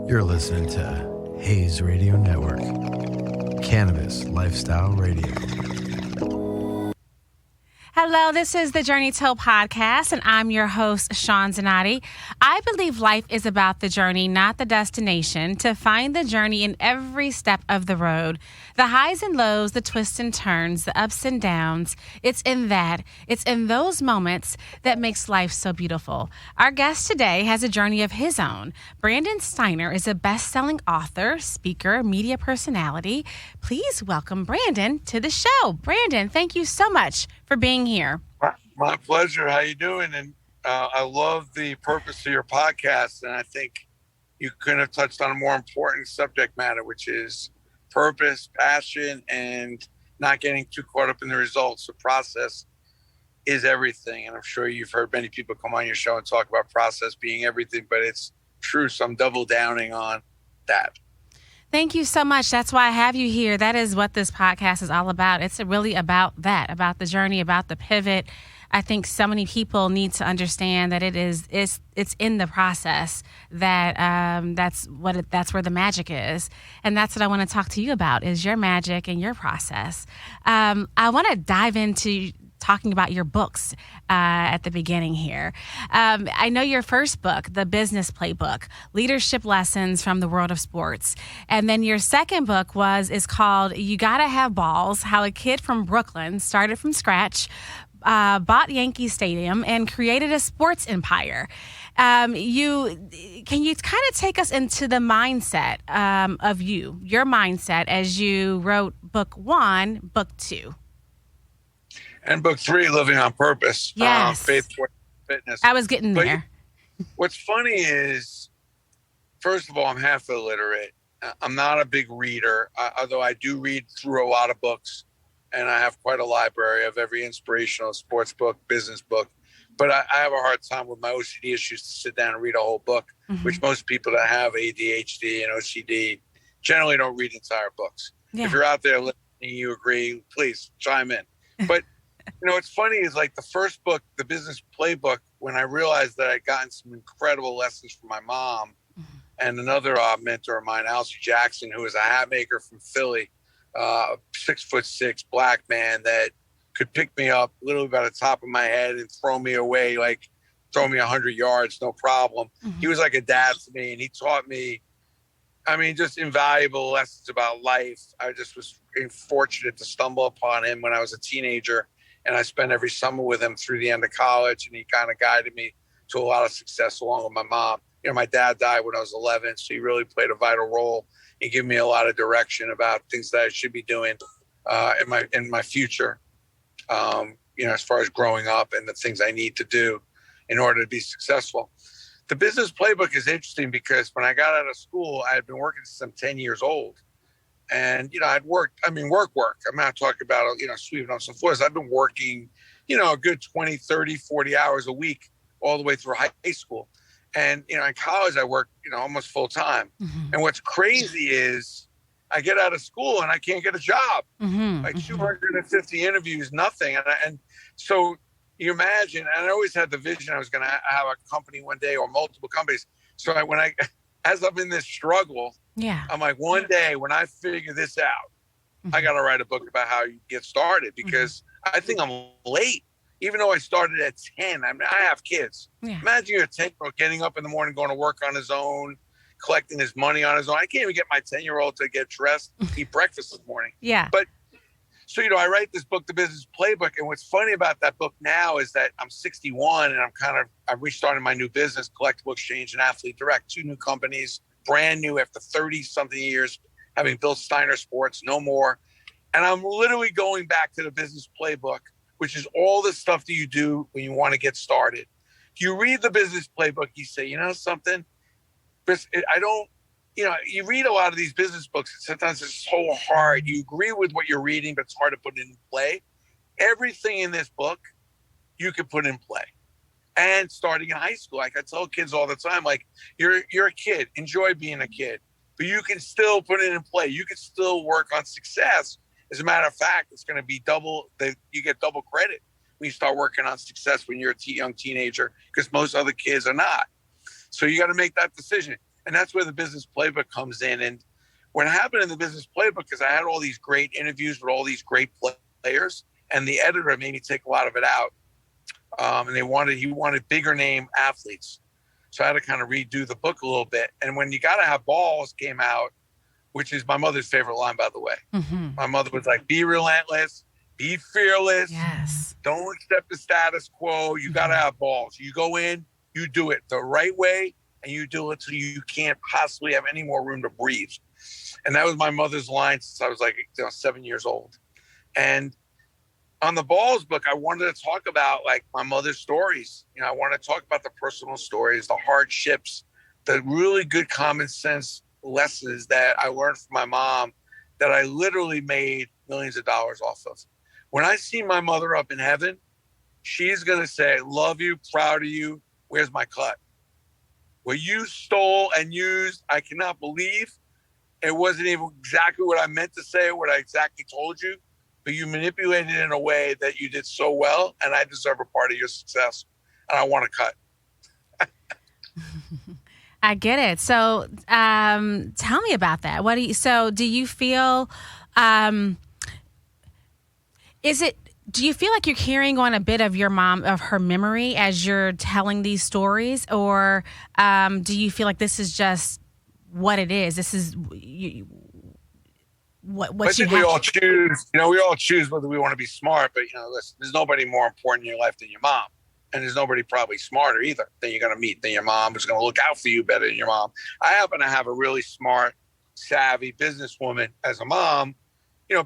You're listening to Hayes Radio Network, Cannabis Lifestyle Radio. Hello, this is the Journey Till podcast, and I'm your host, Shawn Zanotti. I believe life is about the journey, not the destination. To find the journey in every step of the road, the highs and lows, the twists and turns, the ups and downs, it's in those moments that makes life so beautiful. Our guest today has a journey of his own. Brandon Stiener is a best-selling author, speaker, media personality. Please welcome Brandon to the show. Brandon, thank you so much for being here. My pleasure. How you doing? And I love the purpose of your podcast, and I think you couldn't have touched on a more important subject matter, which is purpose, passion, and not getting too caught up in the results. The process is everything, and I'm sure you've heard many people come on your show and talk about process being everything, but it's true, so I'm double downing on that. Thank you so much. That's why I have you here. That is what this podcast is all about. It's really about that, about the journey, about the pivot. I think so many people need to understand that it's in the process that that's where the magic is, and that's what I want to talk to you about is your magic and your process. I want to dive into talking about your books at the beginning here. I know your first book, The Business Playbook, Leadership Lessons from the World of Sports. And then your second book is called You Gotta Have Balls, How a Kid from Brooklyn Started from Scratch, bought Yankee Stadium, and created a sports empire. Can you kind of take us into the mindset of your mindset as you wrote book 1, book 2? And book 3, Living on Purpose. Yes. Faith, Fitness. I was getting there. What's funny is, first of all, I'm half illiterate. I'm not a big reader, although I do read through a lot of books. And I have quite a library of every inspirational sports book, business book. But I have a hard time with my OCD issues to sit down and read a whole book, which most people that have ADHD and OCD generally don't read entire books. Yeah. If you're out there listening, you agree, please chime in. But what's funny is like the first book, The Business Playbook, when I realized that I'd gotten some incredible lessons from my mom and another mentor of mine, Alcy Jackson, who was a hat maker from Philly, 6'6" black man that could pick me up literally by the top of my head and throw me away, like throw me 100 yards, no problem. He was like a dad to me, and he taught me, just invaluable lessons about life. I just was fortunate to stumble upon him when I was a teenager. And I spent every summer with him through the end of college, and he kind of guided me to a lot of success along with my mom. My dad died when I was 11, so he really played a vital role. He gave me a lot of direction about things that I should be doing in my future, as far as growing up and the things I need to do in order to be successful. The Business Playbook is interesting because when I got out of school, I had been working since I'm 10 years old. And, I'd worked, work. I'm not talking about, sweeping on some floors. I've been working, a good 20, 30, 40 hours a week all the way through high school. And, in college, I worked, almost full time. And what's crazy is I get out of school and I can't get a job. 250 interviews, nothing. And so you imagine, and I always had the vision I was going to have a company one day or multiple companies. So as I'm in this struggle, I'm like, one day when I figure this out, I got to write a book about how you get started because I think I'm late, even though I started at 10. I have kids. Yeah. Imagine you're a 10-year-old getting up in the morning, going to work on his own, collecting his money on his own. I can't even get my 10-year-old to get dressed, eat breakfast this morning. Yeah. But so, I write this book, The Business Playbook. And what's funny about that book now is that I'm 61 and I'm restarting my new business, Collectible Exchange and Athlete Direct, 2 new companies, brand new after 30-something years, having built Steiner Sports, no more. And I'm literally going back to the Business Playbook, which is all the stuff that you do when you want to get started. If you read the Business Playbook, you say, something? You read a lot of these business books, and sometimes it's so hard. You agree with what you're reading, but it's hard to put it in play. Everything in this book, you can put in play. And starting in high school, like I tell kids all the time, like you're a kid, enjoy being a kid, but you can still put it in play. You can still work on success. As a matter of fact, it's going to be you get double credit when you start working on success when you're a young teenager, because most other kids are not. So you got to make that decision. And that's where the business playbook comes in. And what happened in the business playbook is I had all these great interviews with all these great players, and the editor made me take a lot of it out. And he wanted bigger name athletes. So I had to kind of redo the book a little bit. And when You Gotta Have Balls came out, which is my mother's favorite line, by the way. Mm-hmm. My mother was like, be relentless, be fearless. Yes. Don't accept the status quo. You got to have balls. You go in, you do it the right way, and you do it so you can't possibly have any more room to breathe. And that was my mother's line since I was like 7 years old. And on the Balls book, I wanted to talk about like my mother's stories. I wanted to talk about the personal stories, the hardships, the really good common sense lessons that I learned from my mom that I literally made millions of dollars off of. When I see my mother up in heaven, she's going to say, love you, proud of you. Where's my cut? What you stole and used, I cannot believe. It wasn't even exactly what I meant to say, what I exactly told you, but you manipulated it in a way that you did so well, and I deserve a part of your success, and I want to cut. I get it. So tell me about that. Do you feel, do you feel like you're carrying on a bit of your mom, of her memory as you're telling these stories? Or do you feel like this is just what it is? This is what I think we all choose, we all choose whether we want to be smart, but listen, there's nobody more important in your life than your mom. And there's nobody probably smarter either than you're going to meet than your mom, who's going to look out for you better than your mom. I happen to have a really smart, savvy businesswoman as a mom.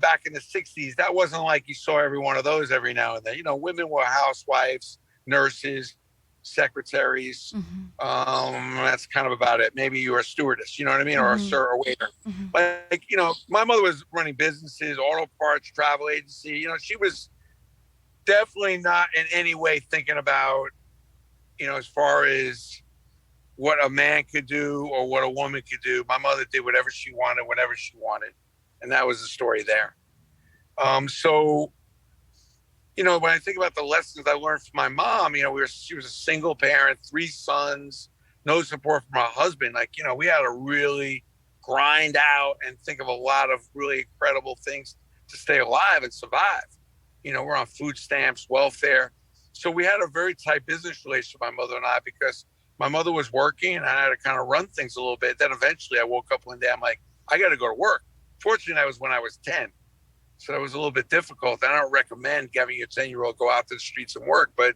Back in the 60s, that wasn't like you saw every one of those every now and then. Women were housewives, nurses, secretaries. Mm-hmm. That's kind of about it. Maybe you were a stewardess, you know what I mean? Mm-hmm. Or a sir or waiter. Mm-hmm. Like, my mother was running businesses, auto parts, travel agency. She was definitely not in any way thinking about, as far as what a man could do or what a woman could do. My mother did whatever she wanted, whenever she wanted. And that was the story there. So, when I think about the lessons I learned from my mom, she was a single parent, 3 sons, no support from her husband. Like, we had to really grind out and think of a lot of really incredible things to stay alive and survive. We're on food stamps, welfare. So we had a very tight business relationship, my mother and I, because my mother was working and I had to kind of run things a little bit. Then eventually I woke up one day, I'm like, I got to go to work. Fortunately, that was when I was 10. So it was a little bit difficult. I don't recommend having your 10-year-old go out to the streets and work, but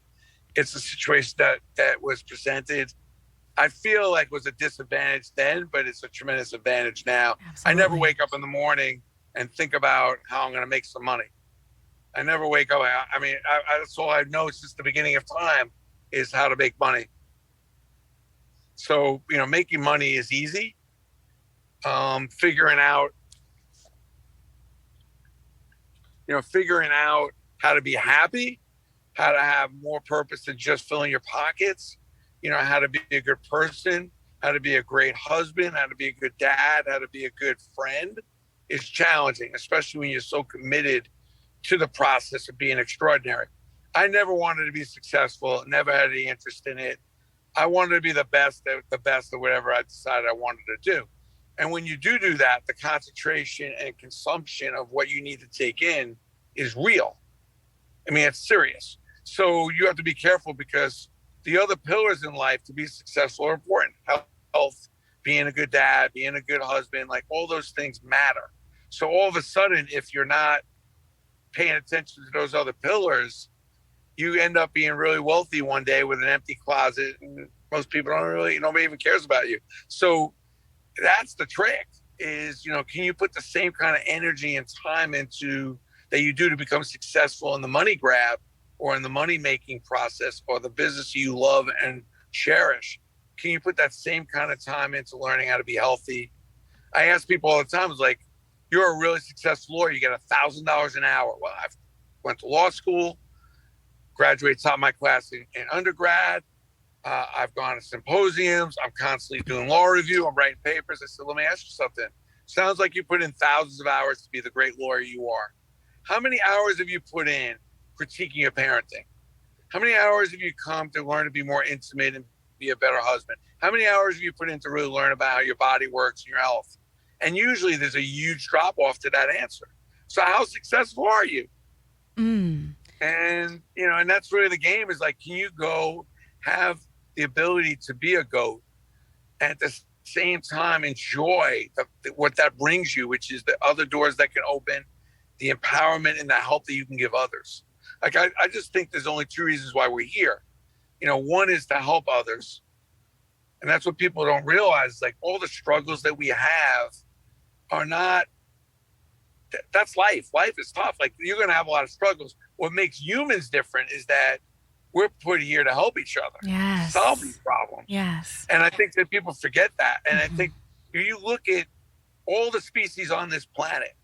it's a situation that was presented. I feel like it was a disadvantage then, but it's a tremendous advantage now. Absolutely. I never wake up in the morning and think about how I'm going to make some money. I never wake up. That's all I've known since the beginning of time is how to make money. So, making money is easy. Figuring out how to be happy, how to have more purpose than just filling your pockets, how to be a good person, how to be a great husband, how to be a good dad, how to be a good friend is challenging, especially when you're so committed to the process of being extraordinary. I never wanted to be successful, never had any interest in it. I wanted to be the best of whatever I decided I wanted to do. And when you do that, the concentration and consumption of what you need to take in is real. It's serious. So you have to be careful because the other pillars in life to be successful are important. Health, being a good dad, being a good husband, like all those things matter. So all of a sudden, if you're not paying attention to those other pillars, you end up being really wealthy one day with an empty closet, and most people nobody even cares about you. So that's the trick is, can you put the same kind of energy and time into that you do to become successful in the money grab or in the money making process or the business you love and cherish? Can you put that same kind of time into learning how to be healthy? I ask people all the time, it's like, you're a really successful lawyer, you get $1,000 an hour. Well, I went to law school, graduated top of my class in undergrad. I've gone to symposiums. I'm constantly doing law review. I'm writing papers. I said, let me ask you something. Sounds like you put in thousands of hours to be the great lawyer you are. How many hours have you put in critiquing your parenting? How many hours have you come to learn to be more intimate and be a better husband? How many hours have you put in to really learn about how your body works and your health? And usually there's a huge drop off to that answer. So how successful are you? And, and that's really the game is like, can you go have the ability to be a GOAT and at the same time enjoy what that brings you, which is the other doors that can open, the empowerment and the help that you can give others. Like, I just think there's only two reasons why we're here. One is to help others. And that's what people don't realize. Like, all the struggles that we have are not, that's life. Life is tough. Like, you're going to have a lot of struggles. What makes humans different is that we're put here to help each other, solve these problems. Yes. And I think that people forget that. And I think if you look at all the species on this planet,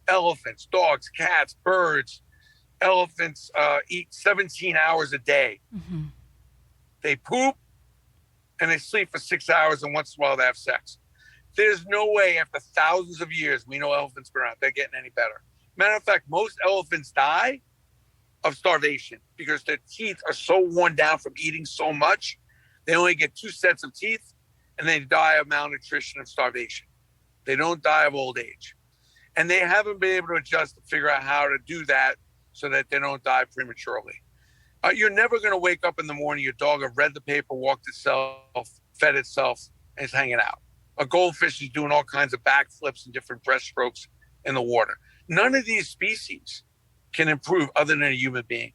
elephants, dogs, cats, birds, elephants eat 17 hours a day. They poop and they sleep for 6 hours, and once in a while they have sex. There's no way after thousands of years, we know elephants been around, they're getting any better. Matter of fact, most elephants die of starvation because their teeth are so worn down from eating so much. They only get 2 sets of teeth and they die of malnutrition and starvation. They don't die of old age. And they haven't been able to adjust to figure out how to do that so that they don't die prematurely. You're never going to wake up in the morning, your dog have read the paper, walked itself, fed itself, and it's hanging out. A goldfish is doing all kinds of backflips and different breaststrokes in the water. None of these species can improve other than a human being.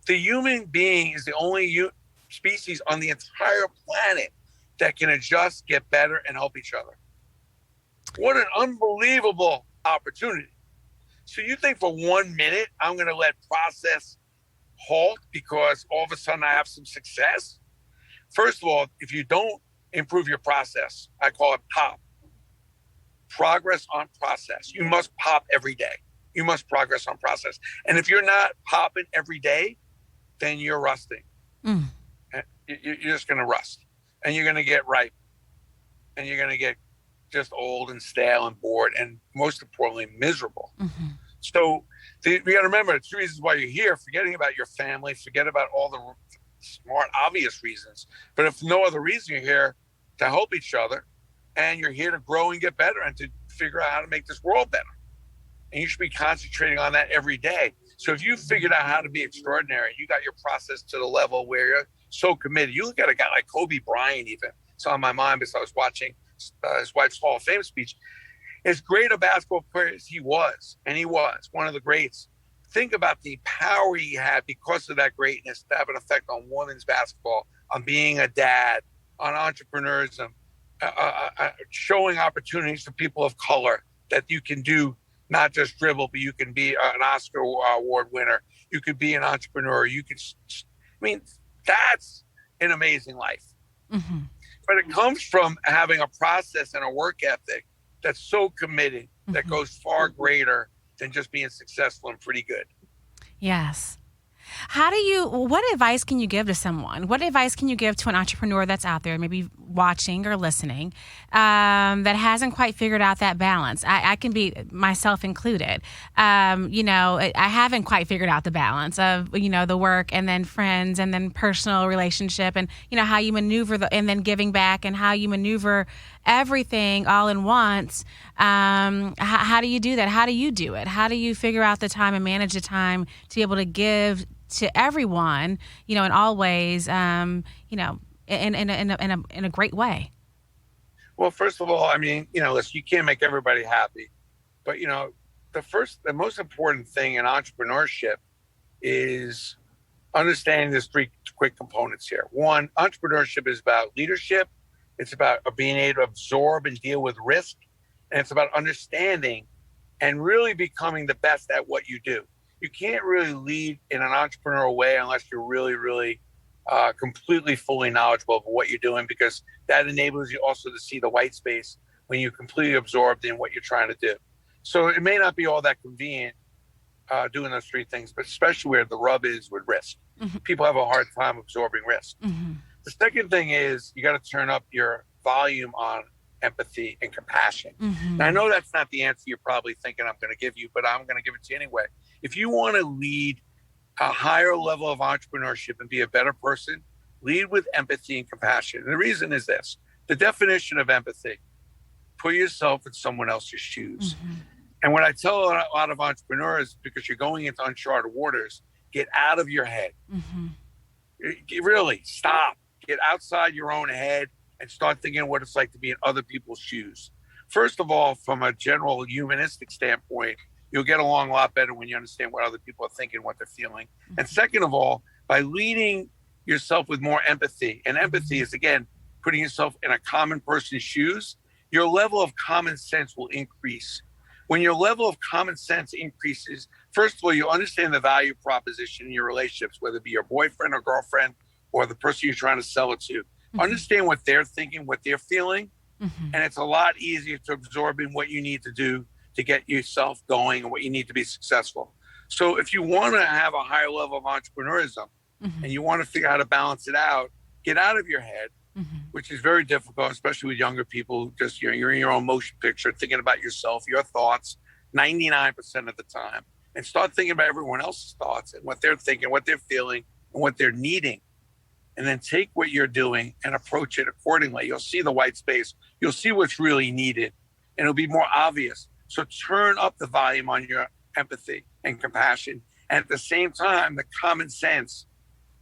The human being is the only species on the entire planet that can adjust, get better, and help each other. What an unbelievable opportunity. So you think for 1 minute, I'm going to let process halt because all of a sudden I have some success? First of all, if you don't improve your process, I call it POP. Progress on process. You must pop every day. You must progress on process. And if you're not popping every day, then you're rusting. You're just going to rust. And you're going to get ripe. And you're going to get just old and stale and bored and most importantly, miserable. So we got to remember the 2 reasons why you're here, forgetting about your family, forget about all the smart, obvious reasons. But if no other reason, you're here to help each other and you're here to grow and get better and to figure out how to make this world better. And you should be concentrating on that every day. So if you figured out how to be extraordinary, you got your process to the level where you're so committed. You look at a guy like Kobe Bryant even. It's on my mind because I was watching his wife's Hall of Fame speech. As great a basketball player as he was, and he was one of the greats, think about the power he had because of that greatness to have an effect on women's basketball, on being a dad, on entrepreneurism, showing opportunities for people of color that you can do not just dribble, but you can be an Oscar award winner. You could be an entrepreneur. You could, that's an amazing life. But it comes from having a process and a work ethic that's so committed that goes far greater than just being successful and pretty good. Yes. What advice can you give to someone? What advice can you give to an entrepreneur that's out there, maybe watching or listening, that hasn't quite figured out that balance? I can be myself included. I haven't quite figured out the balance of, the work and then friends and then personal relationship and, how you maneuver and then giving back and how you maneuver everything all in once. How do you do that? How do you do it? How do you figure out the time and manage the time to be able to give to everyone, in all ways, in a great way? Well, first of all, listen, you can't make everybody happy, but the most important thing in entrepreneurship is understanding there's 3 quick components here. 1, entrepreneurship is about leadership. It's about being able to absorb and deal with risk. And it's about understanding and really becoming the best at what you do. You can't really lead in an entrepreneurial way unless you're really, really completely, fully knowledgeable of what you're doing, because that enables you also to see the white space when you're completely absorbed in what you're trying to do. So it may not be all that convenient doing those 3 things, but especially where the rub is with risk. People have a hard time absorbing risk. The second thing is you got to turn up your volume on empathy and compassion. Now, I know that's not the answer you're probably thinking I'm going to give you, but I'm going to give it to you anyway. If you want to lead a higher level of entrepreneurship and be a better person, Lead with empathy and compassion. And the reason is this. The definition of empathy, put yourself in someone else's shoes. Mm-hmm. And what I tell a lot of entrepreneurs, because you're going into uncharted waters, get out of your head. Mm-hmm. Really, stop. Get outside your own head and start thinking what it's like to be in other people's shoes. First of all, from a general humanistic standpoint, you'll get along a lot better when you understand what other people are thinking, what they're feeling. Mm-hmm. And second of all, by leading yourself with more empathy, and empathy is, again, putting yourself in a common person's shoes, your level of common sense will increase. When your level of common sense increases, first of all, you understand the value proposition in your relationships, whether it be your boyfriend or girlfriend or the person you're trying to sell it to. Mm-hmm. Understand what they're thinking, what they're feeling, and it's a lot easier to absorb in what you need to do to get yourself going and what you need to be successful. So if you want to have a higher level of entrepreneurism and you want to figure out how to balance it out, get out of your head, which is very difficult, especially with younger people who just, you're in your own motion picture, thinking about yourself, your thoughts, 99% of the time, and start thinking about everyone else's thoughts and what they're thinking, what they're feeling, and what they're needing. And then take what you're doing and approach it accordingly. You'll see the white space. You'll see what's really needed, and it'll be more obvious. So turn up the volume on your empathy and compassion. And at the same time, the common sense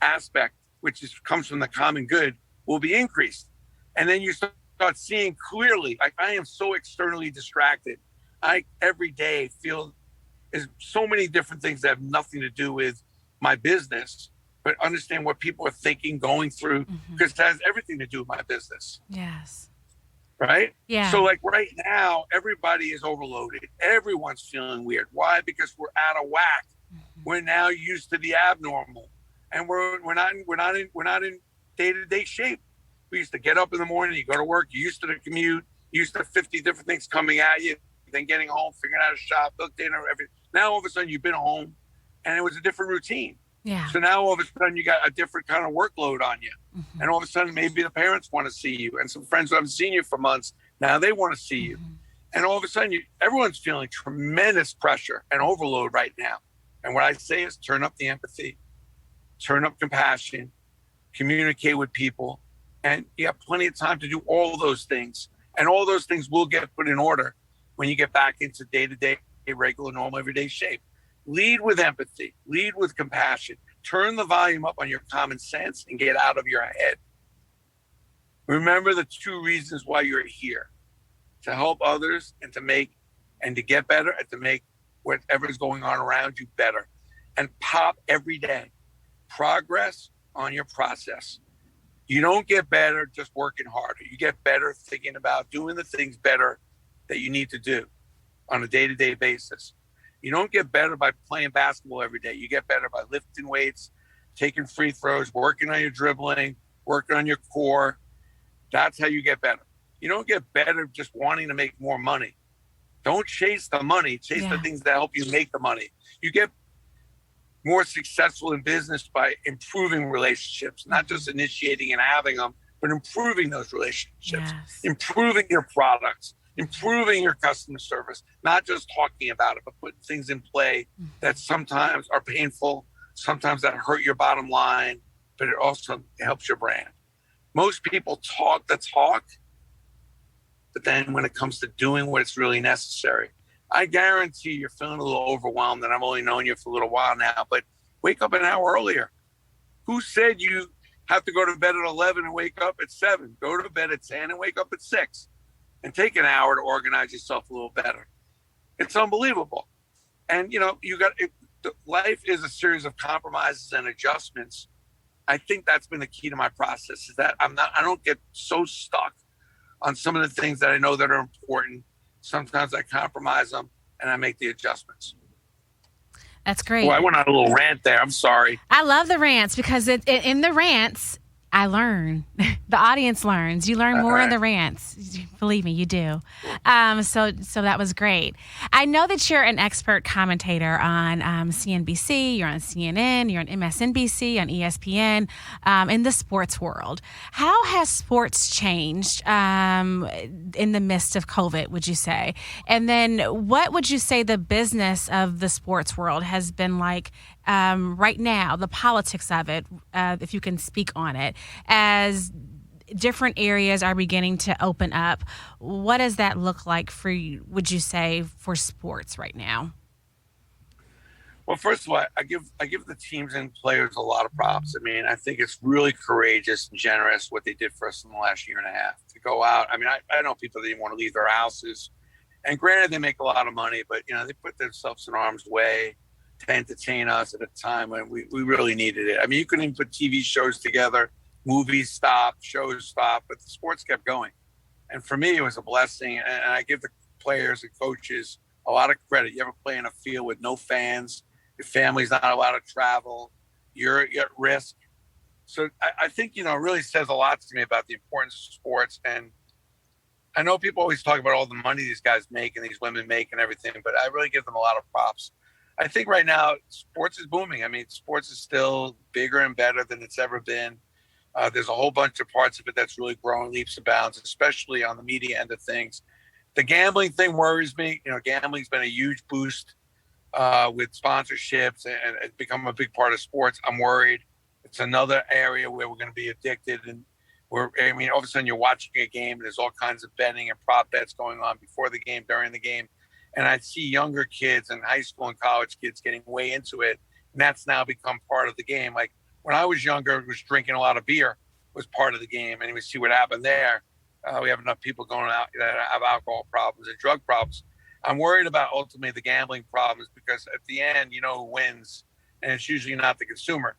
aspect, which comes from the common good, will be increased. And then you start seeing clearly. Like, I am so externally distracted. I every day feel there's so many different things that have nothing to do with my business, but understand what people are thinking, going through, because it has everything to do with my business. Yes. Right? Yeah. So like right now, everybody is overloaded. Everyone's feeling weird. Why? Because we're out of whack. We're now used to the abnormal, and we're not in day-to-day shape. We used to get up in the morning, you go to work, you're used to the commute, you're used to 50 different things coming at you, then getting home, figuring out how to shop, cook dinner, everything. Now all of a sudden you've been home and it was a different routine. Yeah. So now all of a sudden you got a different kind of workload on you. And all of a sudden maybe the parents want to see you, and some friends who haven't seen you for months, now they want to see you. And all of a sudden everyone's feeling tremendous pressure and overload right now. And what I say is turn up the empathy, turn up compassion, communicate with people, and you have plenty of time to do all those things. And all those things will get put in order when you get back into day-to-day, regular, normal, everyday shape. Lead with empathy, lead with compassion, turn the volume up on your common sense and get out of your head. Remember the two reasons why you're here: to help others and to get better and to make whatever's going on around you better. And pop every day. Progress on your process. You don't get better just working harder. You get better thinking about doing the things better that you need to do on a day-to-day basis. You don't get better by playing basketball every day. You get better by lifting weights, taking free throws, working on your dribbling, working on your core. That's how you get better. You don't get better just wanting to make more money. Don't chase the money. Chase the things that help you make the money. You get more successful in business by improving relationships, not just initiating and having them, but improving those relationships, improving your products, improving your customer service, not just talking about it, but putting things in play that sometimes are painful, sometimes that hurt your bottom line, but it also helps your brand. Most people talk the talk, but then when it comes to doing what's really necessary, I guarantee you're feeling a little overwhelmed, and I've only known you for a little while now, but wake up an hour earlier. Who said you have to go to bed at 11 and wake up at 7? Go to bed at 10 and wake up at 6 and take an hour to organize yourself a little better. It's unbelievable. And, life is a series of compromises and adjustments. I think that's been the key to my process, is that I don't get so stuck on some of the things that I know that are important. Sometimes I compromise them and I make the adjustments. That's great. Well, I went on a little rant there. I'm sorry. I love the rants because in the rants, I learn. The audience learns. You learn more in the rants. Believe me, you do. So that was great. I know that you're an expert commentator on CNBC, you're on CNN, you're on MSNBC, on ESPN, in the sports world. How has sports changed in the midst of COVID, would you say? And then what would you say the business of the sports world has been like right now, the politics of it, if you can speak on it, as different areas are beginning to open up. What does that look like for you, would you say, for sports right now? Well, first of all, I give the teams and players a lot of props. I mean, I think it's really courageous and generous what they did for us in the last year and a half to go out. I mean, I know people that didn't want to leave their houses, and granted, they make a lot of money, but they put themselves in harm's way to entertain us at a time when we really needed it. I mean, you couldn't even put TV shows together, movies stopped, shows stopped, but the sports kept going. And for me, it was a blessing, and I give the players and coaches a lot of credit. You ever play in a field with no fans? Your family's not allowed to travel. You're at risk. So I think, it really says a lot to me about the importance of sports. And I know people always talk about all the money these guys make and these women make and everything, but I really give them a lot of props. I think right now sports is booming. I mean, sports is still bigger and better than it's ever been. There's a whole bunch of parts of it that's really growing leaps and bounds, especially on the media end of things. The gambling thing worries me. Gambling's been a huge boost with sponsorships and it's become a big part of sports. I'm worried. It's another area where we're going to be addicted. And all of a sudden you're watching a game and there's all kinds of betting and prop bets going on before the game, during the game. And I see younger kids and high school and college kids getting way into it. And that's now become part of the game. Like when I was younger, was drinking a lot of beer was part of the game. And we see what happened there. We have enough people going out that have alcohol problems and drug problems. I'm worried about ultimately the gambling problems because at the end, who wins, and it's usually not the consumer.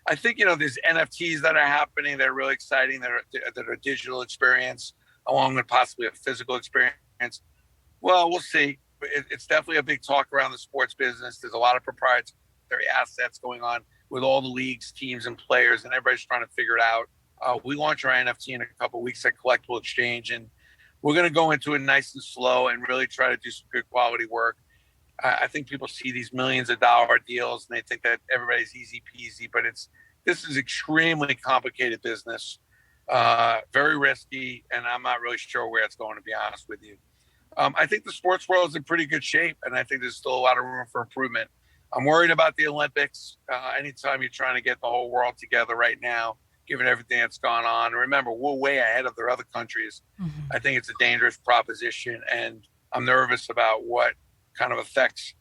I think, there's NFTs that are happening that are really exciting, that are a digital experience along with possibly a physical experience. Well, we'll see. It's definitely a big talk around the sports business. There's a lot of proprietary assets going on with all the leagues, teams, and players, and everybody's trying to figure it out. We launch our NFT in a couple of weeks at Collectible Exchange, and we're going to go into it nice and slow and really try to do some good quality work. I think people see these millions of dollar deals and they think that everybody's easy peasy, but this is extremely complicated business, very risky, and I'm not really sure where it's going, to be honest with you. I think the sports world is in pretty good shape, and I think there's still a lot of room for improvement. I'm worried about the Olympics. Anytime you're trying to get the whole world together right now, given everything that's gone on. Remember, we're way ahead of their other countries. Mm-hmm. I think it's a dangerous proposition, and I'm nervous about what kind of effects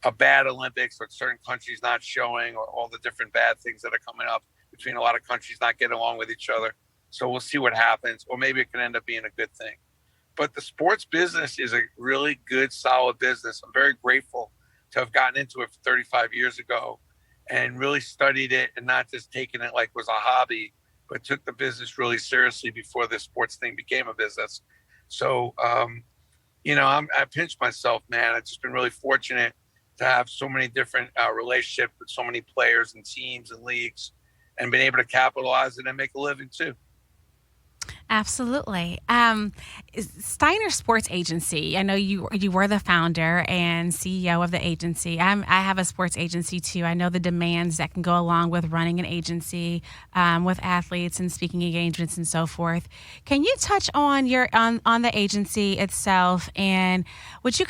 a bad Olympics or certain countries not showing, or all the different bad things that are coming up between a lot of countries not getting along with each other. So we'll see what happens, or maybe it can end up being a good thing. But the sports business is a really good, solid business. I'm very grateful to have gotten into it 35 years ago and really studied it and not just taken it like it was a hobby, but took the business really seriously before this sports thing became a business. So, I pinched myself, man. I've just been really fortunate to have so many different relationships with so many players and teams and leagues, and been able to capitalize it and make a living too. Absolutely. Stiener Sports Agency. I know you were the founder and CEO of the agency. I have a sports agency too. I know the demands that can go along with running an agency with athletes and speaking engagements and so forth. Can you touch on on the agency itself, and would you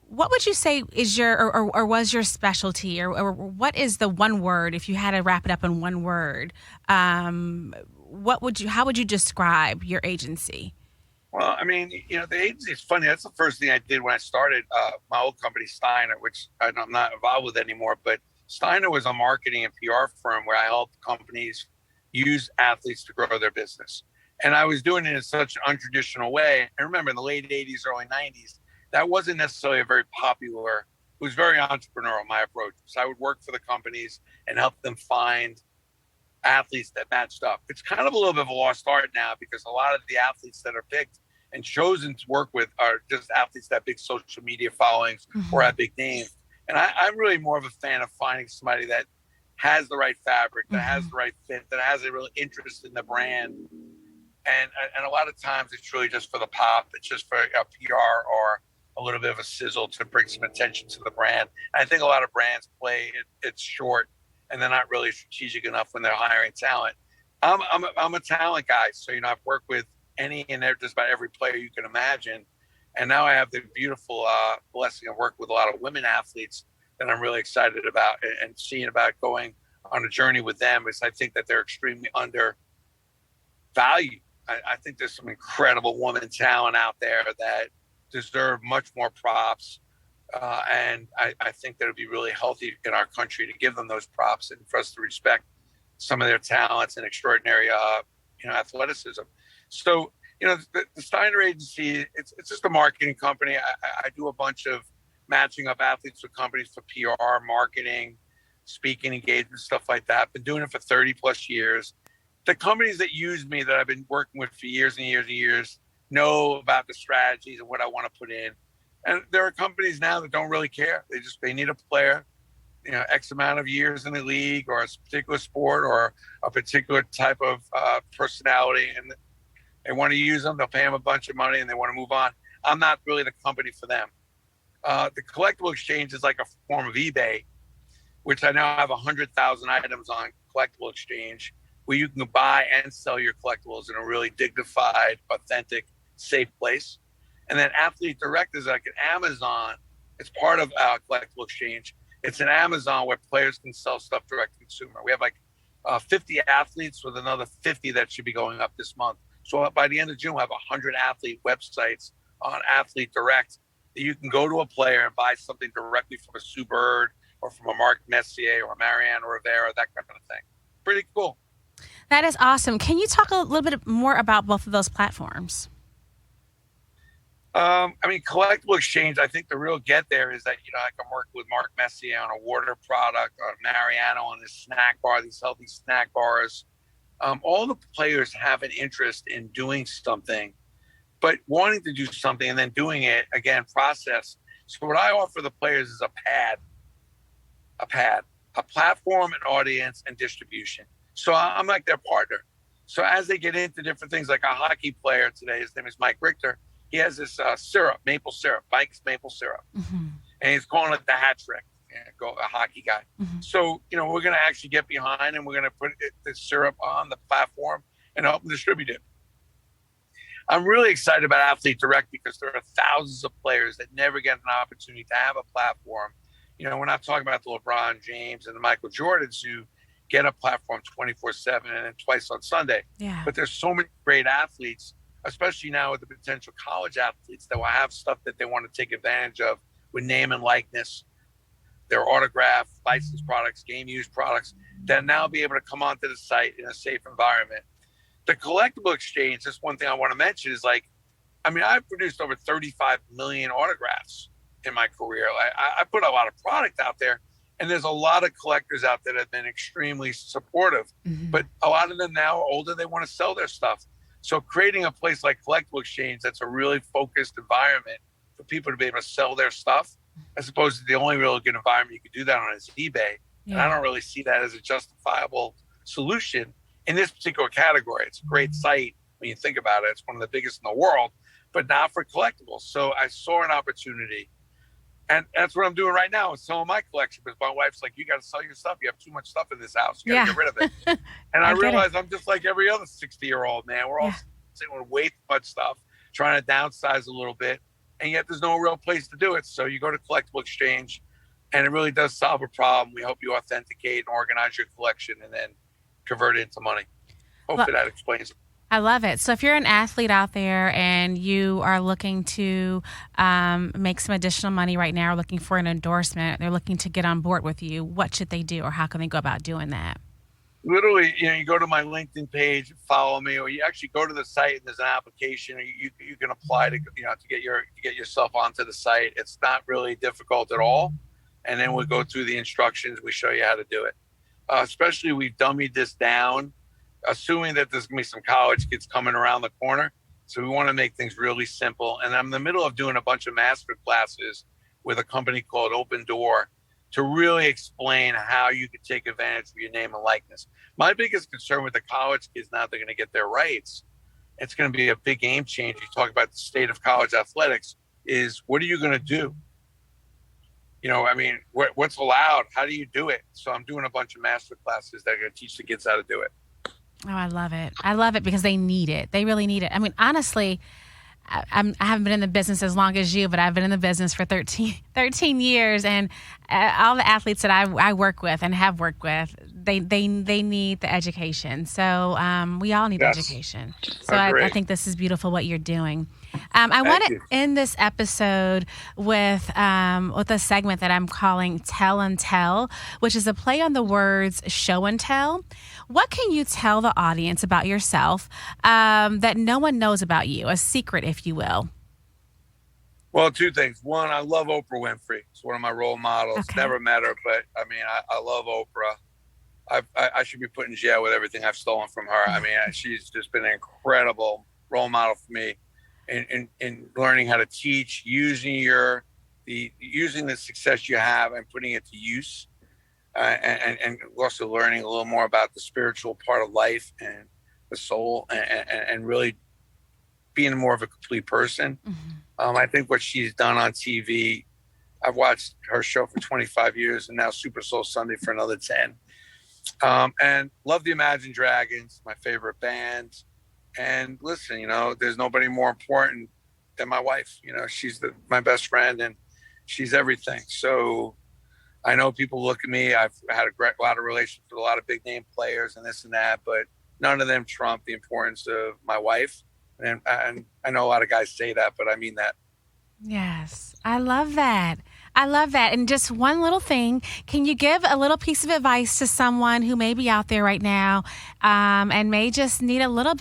what would you say is your or was your specialty, or what is the one word, if you had to wrap it up in one word? How would you describe your agency? Well, I mean, the agency is funny. That's the first thing I did when I started my old company, Stiener, which I'm not involved with anymore. But Stiener was a marketing and PR firm where I helped companies use athletes to grow their business. And I was doing it in such an untraditional way. I remember in the late 80s, early 90s, that wasn't necessarily a very popular, it was very entrepreneurial, my approach. So I would work for the companies and help them find athletes that matched up. It's kind of a little bit of a lost art now, because a lot of the athletes that are picked and chosen to work with are just athletes that have big social media followings, mm-hmm. or have big names. And I'm really more of a fan of finding somebody that has the right fabric, that mm-hmm. has the right fit, that has a real interest in the brand. And a lot of times it's really just for the pop. It's just for a PR or a little bit of a sizzle to bring some attention to the brand. And I think a lot of brands play it's short, and they're not really strategic enough when they're hiring talent. I'm a talent guy, so I've worked with just about every player you can imagine, and now I have the beautiful blessing of working with a lot of women athletes that I'm really excited about and seeing about going on a journey with them is I think that they're extremely undervalued. I think there's some incredible woman talent out there that deserve much more props. And I think that it would be really healthy in our country to give them those props and for us to respect some of their talents and extraordinary, athleticism. So, the Stiener Agency, it's just a marketing company. I do a bunch of matching up athletes with companies for PR, marketing, speaking engagement, stuff like that. Been doing it for 30 plus years. The companies that use me that I've been working with for years and years and years know about the strategies and what I want to put in. And there are companies now that don't really care. They need a player, X amount of years in the league or a particular sport or a particular type of personality. And they want to use them. They'll pay them a bunch of money and they want to move on. I'm not really the company for them. The collectible exchange is like a form of eBay, which I now have 100,000 items on collectible exchange, where you can buy and sell your collectibles in a really dignified, authentic, safe place. And then Athlete Direct is like an Amazon. It's part of our collectible exchange. It's an Amazon where players can sell stuff direct to consumer. We have like 50 athletes with another 50 that should be going up this month. So by the end of June, we'll have 100 athlete websites on Athlete Direct that you can go to a player and buy something directly from a Sue Bird or from a Mark Messier or a Mariano Rivera, that kind of thing. Pretty cool. That is awesome. Can you talk a little bit more about both of those platforms? Collectible exchange, I think the real get there is that, I can work with Mark Messier on a water product, or Mariano on this snack bar, these healthy snack bars. All the players have an interest in doing something, but wanting to do something and then doing it, again, process. So what I offer the players is a platform, an audience, and distribution. So I'm like their partner. So as they get into different things, like a hockey player today, his name is Mike Richter. He has this maple syrup, Mike's maple syrup. Mm-hmm. And he's calling it the hat trick, a hockey guy. Mm-hmm. So, we're going to actually get behind and we're going to put the syrup on the platform and help them distribute it. I'm really excited about Athlete Direct because there are thousands of players that never get an opportunity to have a platform. We're not talking about the LeBron James and the Michael Jordans who get a platform 24/7 and then twice on Sunday. Yeah. But there's so many great athletes, especially now with the potential college athletes that will have stuff that they want to take advantage of with name and likeness, their autograph, licensed products, game used products, that now be able to come onto the site in a safe environment. The collectible exchange, just one thing I want to mention is I've produced over 35 million autographs in my career. I put a lot of product out there, and there's a lot of collectors out there that have been extremely supportive. Mm-hmm. But a lot of them now are older, they want to sell their stuff. So creating a place like Collectible Exchange that's a really focused environment for people to be able to sell their stuff, as opposed to the only really good environment you could do that on is eBay. Yeah. And I don't really see that as a justifiable solution in this particular category. It's a great site when you think about it. It's one of the biggest in the world, but not for collectibles. So I saw an opportunity. And that's what I'm doing right now with some of my collection. Because my wife's like, you got to sell your stuff. You have too much stuff in this house. You got to get rid of it. And I realize I'm just like every other 60-year-old man. We're all sitting with way too much stuff, trying to downsize a little bit. And yet there's no real place to do it. So you go to Collectible Exchange, and it really does solve a problem. We help you authenticate and organize your collection and then convert it into money. Hopefully that explains it. I love it. So if you're an athlete out there and you are looking to make some additional money right now, or looking for an endorsement, they're looking to get on board with you, what should they do, or how can they go about doing that? Literally, you go to my LinkedIn page, follow me, or you actually go to the site and there's an application. You can apply to get yourself onto the site. It's not really difficult at all. And then we'll go through the instructions. We show you how to do it. Especially we've dummied this down, assuming that there's going to be some college kids coming around the corner. So we want to make things really simple. And I'm in the middle of doing a bunch of master classes with a company called Open Door to really explain how you can take advantage of your name and likeness. My biggest concern with the college kids now, they're going to get their rights. It's going to be a big game changer. You talk about the state of college athletics is what are you going to do? What's allowed? How do you do it? So I'm doing a bunch of master classes that are going to teach the kids how to do it. Oh, I love it. I love it because they need it. They really need it. I mean, honestly, I haven't been in the business as long as you, but I've been in the business for 13 years, and all the athletes that I work with and have worked with, they need the education. So we all need education. So I think this is beautiful what you're doing. I want to end this episode with a segment that I'm calling Tell and Tell, which is a play on the words show and tell. What can you tell the audience about yourself that no one knows about you, a secret, if you will? Well, two things. One, I love Oprah Winfrey. It's one of my role models. Okay. Never met her, but I mean, I love Oprah. I should be put in jail with everything I've stolen from her. I mean, she's just been an incredible role model for me in learning how to teach, using the success you have and putting it to use, and also learning a little more about the spiritual part of life and the soul, and really being more of a complete person. Mm-hmm. I think what she's done on TV, I've watched her show for 25 years and now Super Soul Sunday for another 10. And love the Imagine Dragons, my favorite band. And listen, there's nobody more important than my wife. She's my best friend, and she's everything. So I know people look at me. I've had a lot of relations with a lot of big name players and this and that, but none of them trump the importance of my wife. And I know a lot of guys say that, but I mean that. Yes, I love that. I love that. And just one little thing, can you give a little piece of advice to someone who may be out there right now and may just need a little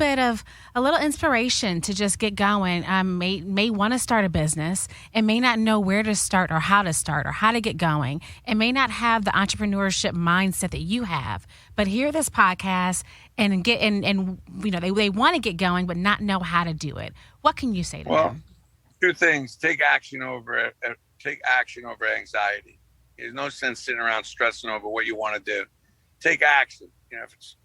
inspiration to just get going, may want to start a business and may not know where to start or how to get going, and may not have the entrepreneurship mindset that you have, but hear this podcast and they want to get going but not know how to do it. What can you say to them? Two things. Take action over anxiety. There's no sense sitting around stressing over what you want to do. Take action. If it's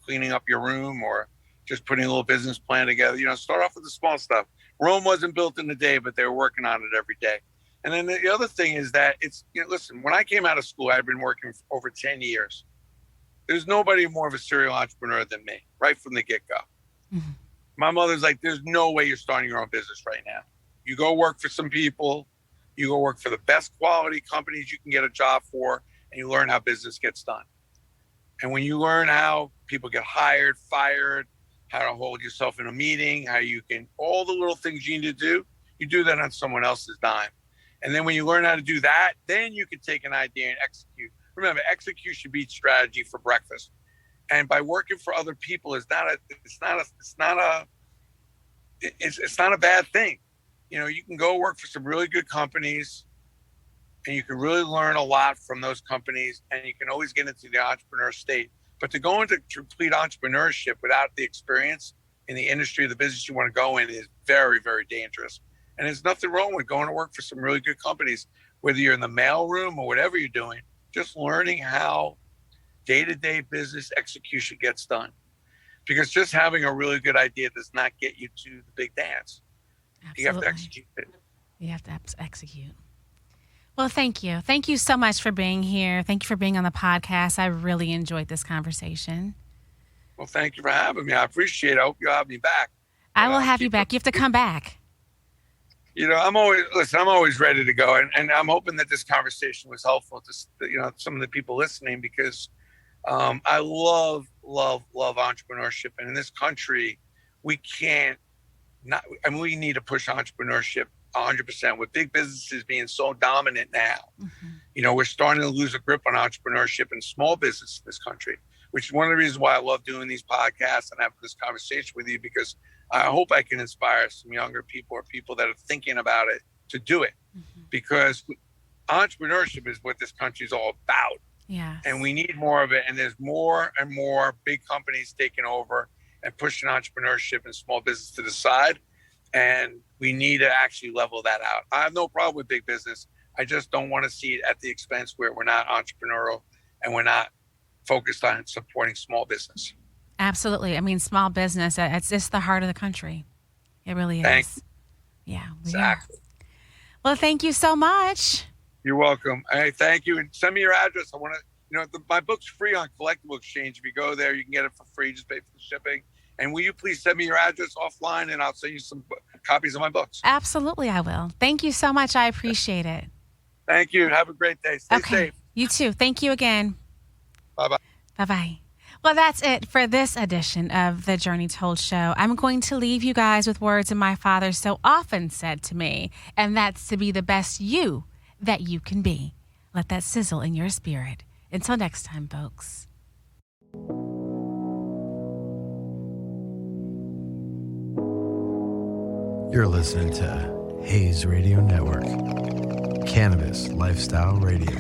cleaning up your room or just putting a little business plan together, start off with the small stuff. Rome wasn't built in a day, but they were working on it every day. And then the other thing is that listen, when I came out of school, I'd been working for over 10 years. There's nobody more of a serial entrepreneur than me, right from the get-go. Mm-hmm. My mother's like, there's no way you're starting your own business right now. You go work for some people, you go work for the best quality companies you can get a job for, and you learn how business gets done. And when you learn how people get hired, fired, how to hold yourself in a meeting, all the little things you need to do, you do that on someone else's dime. And then when you learn how to do that, then you can take an idea and execute. Remember, execution beats strategy for breakfast. And by working for other people it's not a bad thing. You can go work for some really good companies and you can really learn a lot from those companies, and you can always get into the entrepreneur state. But to go into complete entrepreneurship without the experience in the industry, the business you want to go in, is very, very dangerous. And there's nothing wrong with going to work for some really good companies, whether you're in the mailroom or whatever you're doing, just learning how day-to-day business execution gets done. Because just having a really good idea does not get you to the big dance. Absolutely. You have to execute it. You have to execute. Well, thank you. Thank you so much for being here. Thank you for being on the podcast. I really enjoyed this conversation. Well, thank you for having me. I appreciate it. I hope you'll have me back. I will have you back. You have to come back. I'm always ready to go. And I'm hoping that this conversation was helpful to, some of the people listening, because I love entrepreneurship. And in this country, we need to push entrepreneurship 100%, with big businesses being so dominant now. Mm-hmm. We're starting to lose a grip on entrepreneurship and small business in this country, which is one of the reasons why I love doing these podcasts and having this conversation with you, because I hope I can inspire some younger people or people that are thinking about it to do it. Mm-hmm. Because entrepreneurship is what this country is all about. Yeah. And we need more of it. And there's more and more big companies taking over and pushing entrepreneurship and small business to the side. And we need to actually level that out. I have no problem with big business. I just don't want to see it at the expense where we're not entrepreneurial and we're not focused on supporting small business. Absolutely. I mean, small business, it's the heart of the country. It really is. Thanks. Yeah. Exactly. Well, thank you so much. You're welcome. Hey, thank you. And send me your address. I want to, my book's free on Collectible Exchange. If you go there, you can get it for free. Just pay for the shipping. And will you please send me your address offline, and I'll send you some copies of my books. Absolutely, I will. Thank you so much. I appreciate it. Thank you. Have a great day. Stay safe. You too. Thank you again. Bye-bye. Bye-bye. Well, that's it for this edition of The Journey Told Show. I'm going to leave you guys with words that my father so often said to me, and that's to be the best you that you can be. Let that sizzle in your spirit. Until next time, folks. You're listening to Hayes Radio Network, Cannabis Lifestyle Radio.